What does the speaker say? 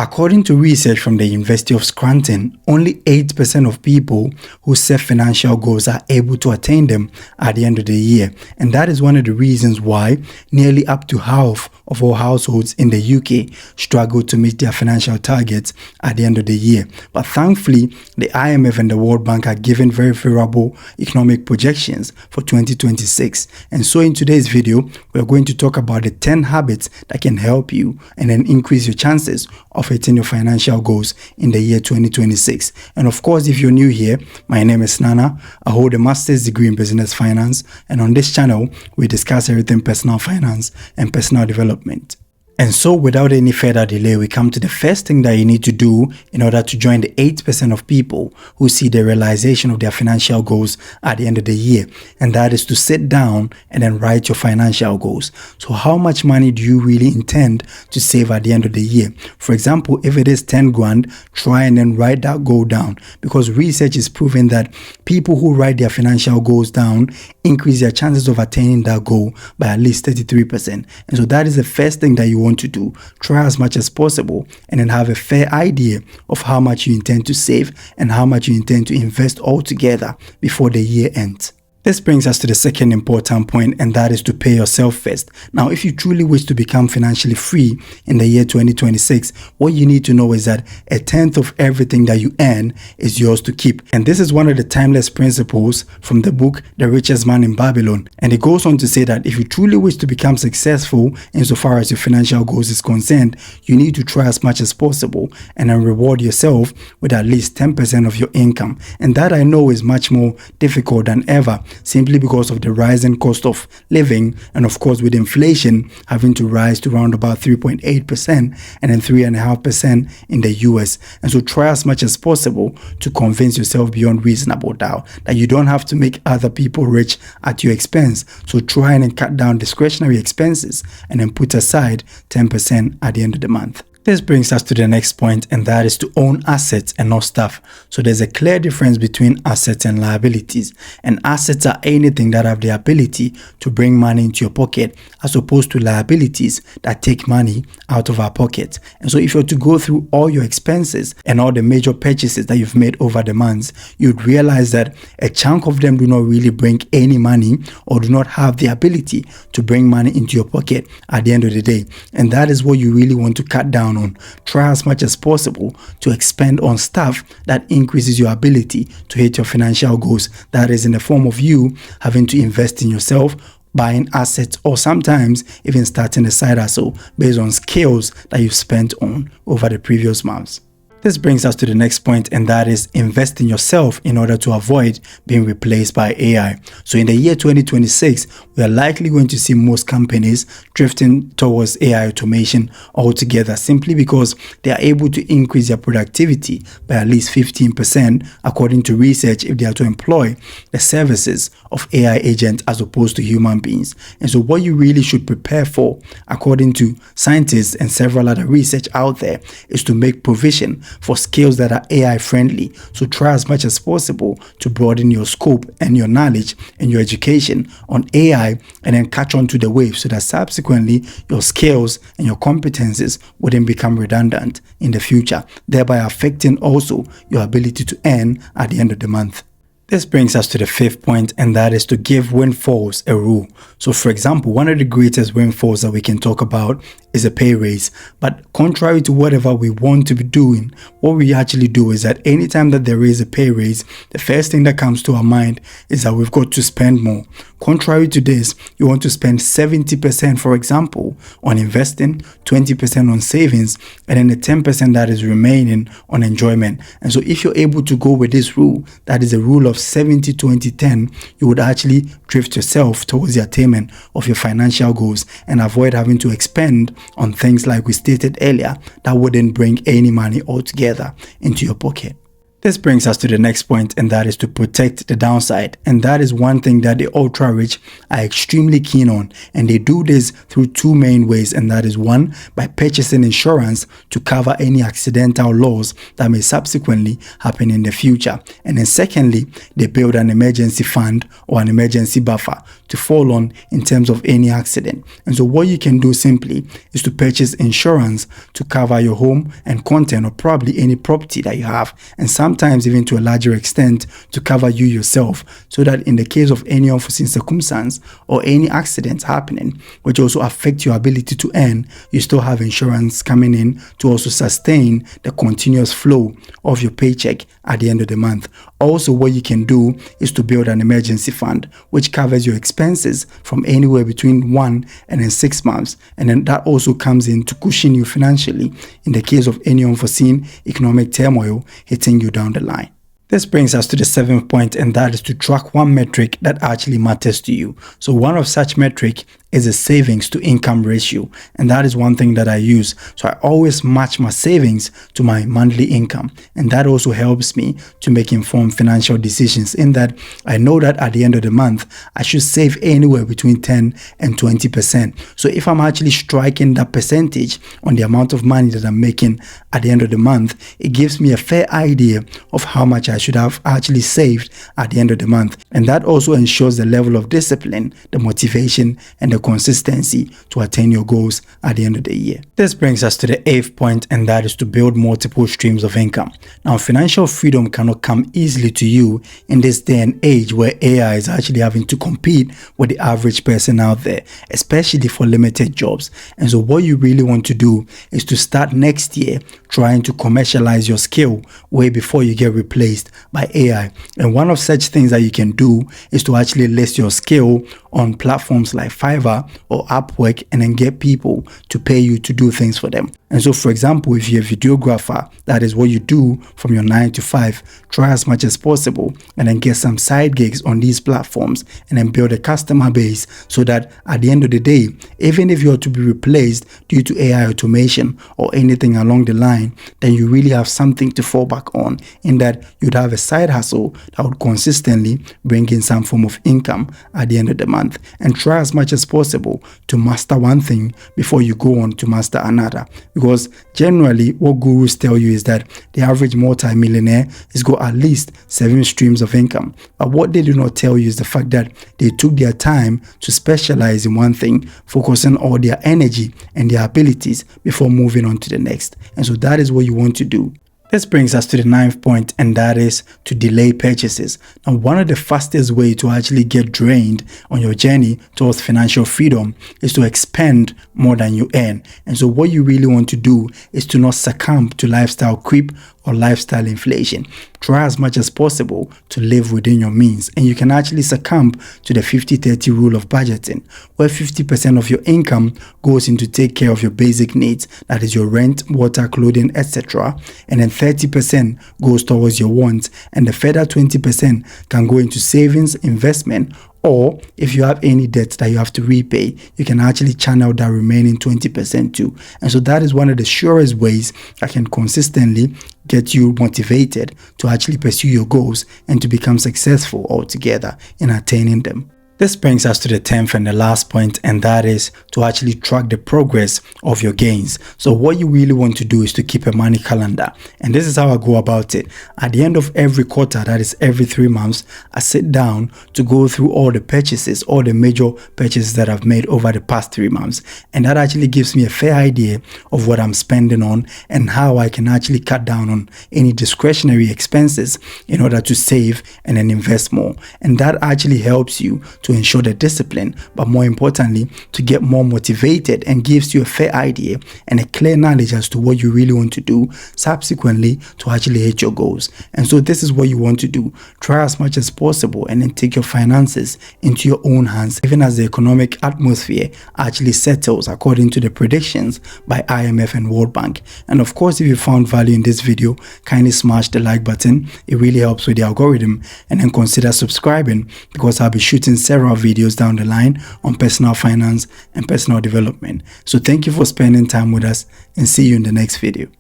According to research from the University of Scranton, only 8% of people who set financial goals are able to attain them at the end of the year. And that is one of the reasons why nearly up to half of all households in the UK struggle to meet their financial targets at the end of the year. But thankfully, the IMF and the World Bank are giving very favorable economic projections for 2026. And so in today's video, we're going to talk about the 10 habits that can help you and then increase your chances of hitting your financial goals in the year 2026. And of course, if you're new here, my name is Nana. I hold a master's degree in business finance, and on this channel we discuss everything personal finance and personal development. And so without any further delay, we come to the first thing that you need to do in order to join the 8% of people who see the realization of their financial goals at the end of the year. And that is to sit down and then write your financial goals. So how much money do you really intend to save at the end of the year? For example, if it is 10 grand, try and then write that goal down, because research is proving that people who write their financial goals down increase their chances of attaining that goal by at least 33%. And so that is the first thing that you want to do. Try as much as possible and then have a fair idea of how much you intend to save and how much you intend to invest altogether before the year ends. This brings us to the second important point, and that is to pay yourself first. Now, if you truly wish to become financially free in the year 2026, what you need to know is that 1/10 of everything that you earn is yours to keep. And this is one of the timeless principles from the book The Richest Man in Babylon. And it goes on to say that if you truly wish to become successful insofar as your financial goals is concerned, you need to try as much as possible and then reward yourself with at least 10% of your income. And that, I know, is much more difficult than ever, simply because of the rising cost of living, and of course with inflation having to rise to around about 3.8% and then 3.5% in the US. And so try as much as possible to convince yourself beyond reasonable doubt that you don't have to make other people rich at your expense. So try and cut down discretionary expenses and then put aside 10% at the end of the month. This brings us to the next point, and that is to own assets and not stuff. So there's a clear difference between assets and liabilities. And assets are anything that have the ability to bring money into your pocket, as opposed to liabilities that take money out of our pocket. And so if you're to go through all your expenses and all the major purchases that you've made over the months, you'd realize that a chunk of them do not really bring any money or do not have the ability to bring money into your pocket at the end of the day. And that is what you really want to cut down on. Try as much as possible to expend on stuff that increases your ability to hit your financial goals. That is in the form of you having to invest in yourself, buying assets, or sometimes even starting a side hustle based on skills that you've spent on over the previous months. This brings us to the next point, and that is invest in yourself in order to avoid being replaced by AI. So in the year 2026, we are likely going to see most companies drifting towards AI automation altogether, simply because they are able to increase their productivity by at least 15%, according to research, if they are to employ the services of AI agents as opposed to human beings. And so what you really should prepare for, according to scientists and several other research out there, is to make provision for skills that are AI friendly. So try as much as possible to broaden your scope and your knowledge and your education on AI, and then catch on to the wave so that subsequently your skills and your competencies wouldn't become redundant in the future, thereby affecting also your ability to earn at the end of the month. This brings us to the fifth point, and that is to give windfalls a rule. So for example, one of the greatest windfalls that we can talk about is a pay raise. But contrary to whatever we want to be doing, what we actually do is that anytime that there is a pay raise, the first thing that comes to our mind is that we've got to spend more. Contrary to this, you want to spend 70%, for example, on investing, 20% on savings, and then the 10% that is remaining on enjoyment. And so if you're able to go with this rule, that is a rule of 70-20-10, you would actually drift yourself towards the attainment of your financial goals and avoid having to expend on things like we stated earlier that wouldn't bring any money altogether into your pocket. This brings us to the next point, and that is to protect the downside. And that is one thing that the ultra rich are extremely keen on. And they do this through two main ways. And that is one, by purchasing insurance to cover any accidental loss that may subsequently happen in the future. And then secondly, they build an emergency fund or an emergency buffer to fall on in terms of any accident. And so what you can do simply is to purchase insurance to cover your home and content, or probably any property that you have, and sometimes even to a larger extent to cover you yourself, so that in the case of any unforeseen circumstance or any accidents happening which also affect your ability to earn, you still have insurance coming in to also sustain the continuous flow of your paycheck at the end of the month. Also, what you can do is to build an emergency fund which covers your expenses from anywhere between 1 and then 6 months, and then that also comes in to cushion you financially in the case of any unforeseen economic turmoil hitting you down the line. This brings us to the 7th point, and that is to track one metric that actually matters to you. So one of such metric is a savings to income ratio, and that is one thing that I use. So I always match my savings to my monthly income, and that also helps me to make informed financial decisions, in that I know that at the end of the month I should save anywhere between 10 and 20%. So if I'm actually striking that percentage on the amount of money that I'm making at the end of the month, it gives me a fair idea of how much I should have actually saved at the end of the month. And that also ensures the level of discipline, the motivation, and the consistency to attain your goals at the end of the year. This brings us to the 8th point, and that is to build multiple streams of income. Now, financial freedom cannot come easily to you in this day and age where AI is actually having to compete with the average person out there, especially for limited jobs. And so what you really want to do is to start next year trying to commercialize your skill way before you get replaced by AI. And one of such things that you can do is to actually list your skill on platforms like Fiverr or Upwork, and then get people to pay you to do things for them. And so, for example, if you're a videographer, that is what you do from your 9 to 5, try as much as possible and then get some side gigs on these platforms, and then build a customer base, so that at the end of the day, even if you're to be replaced due to AI automation or anything along the line, then you really have something to fall back on, in that you'd have a side hustle that would consistently bring in some form of income at the end of the month. And try as much as possible to master one thing before you go on to master another, because generally what gurus tell you is that the average multi-millionaire has got at least 7 streams of income. But what they do not tell you is the fact that they took their time to specialize in one thing, focusing all their energy and their abilities before moving on to the next. And so that is what you want to do. This brings us to the 9th point, and that is to delay purchases. Now, one of the fastest ways to actually get drained on your journey towards financial freedom is to expend more than you earn. And so what you really want to do is to not succumb to lifestyle creep or lifestyle inflation. Try as much as possible to live within your means, and you can actually succumb to the 50-30 rule of budgeting, where 50% of your income goes in to take care of your basic needs, that is your rent, water, clothing, etc., and then 30% goes towards your wants, and the further 20% can go into savings, investment, or if you have any debts that you have to repay, you can actually channel that remaining 20% too. And so that is one of the surest ways that can consistently get you motivated to actually pursue your goals and to become successful altogether in attaining them. This brings us to the 10th and the last point, and that is to actually track the progress of your gains. So what you really want to do is to keep a money calendar, and this is how I go about it. At the end of every quarter, that is every 3 months, I sit down to go through all the purchases, all the major purchases that I've made over the past 3 months, and that actually gives me a fair idea of what I'm spending on and how I can actually cut down on any discretionary expenses in order to save and then invest more. And that actually helps you to ensure the discipline, but more importantly, to get more motivated, and gives you a fair idea and a clear knowledge as to what you really want to do subsequently to actually hit your goals. And so this is what you want to do. Try as much as possible and then take your finances into your own hands, even as the economic atmosphere actually settles according to the predictions by IMF and World Bank. And of course, if you found value in this video, kindly smash the like button. It really helps with the algorithm. And then consider subscribing, because I'll be shooting several videos down the line on personal finance and personal development. So thank you for spending time with us, and see you in the next video.